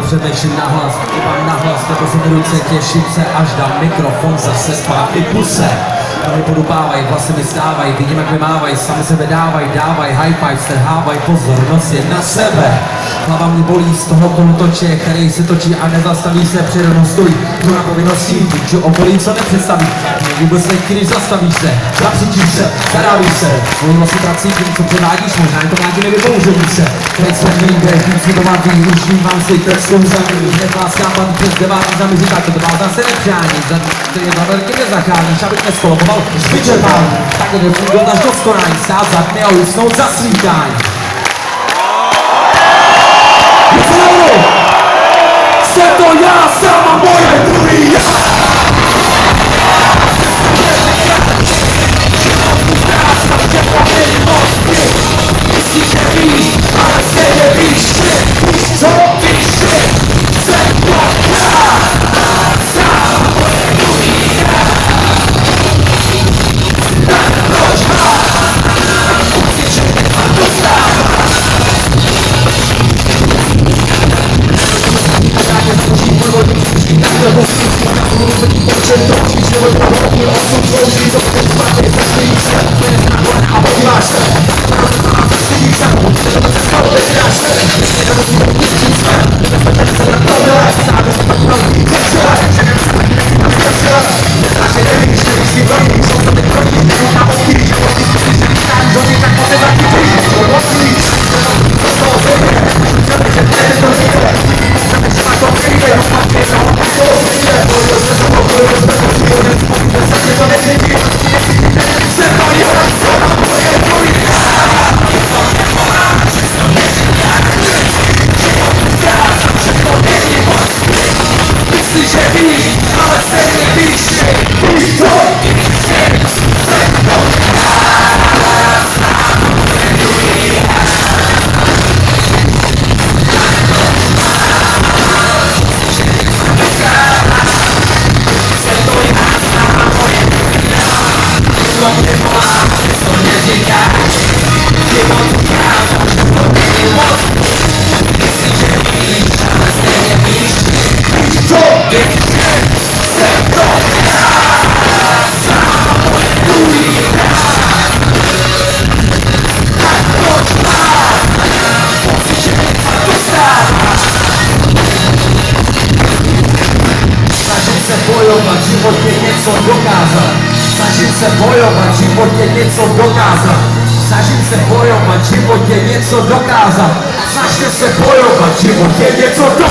přemýšlím nahlas, mám nahlas, nebo se mi ruce těším se, až dám mikrofon zase zpátky puse. Oni podupávají, vlasy mi stávají, vidím jak mi mávají, sami se vydávají, dávají high five, strhávají pozornost je na sebe. Hlava mě bolí z toho kolotoče, který se točí a nezastaví se, přede mnou stojí tu na povinností, že okolí co nepředstaví. Vůbec nechci, když zastavíš se, zapříčíš se, zadávíš se, svůj vlastně prací tím, co předvádíš, možná je to mladí nevybouření se. Teď jsme nejde, tím jsme to mladí, už vnímám si textou zemí, hned vás kápat přes 9. zamiří, tak to vás zase nepřání, za ty dva velky nezachráníš, abych neskolopoval z vyčerpání. Takhle nefungoval až do skonání, stát za dny a usnout za svítání. Jsem to já, sám a moje druhý já. Myslíš, že víš, ale stejně víš, co víš, jsem to já, sám a moje druhý já. Tak proč mám pocit, že nemám dostává? Bojovat, životě něco dokázat. Snažím se bojovat, životě něco dokázat. Snažím se bojovat, životě něco dokázat. Snažím se bojovat, životě něco dokázat.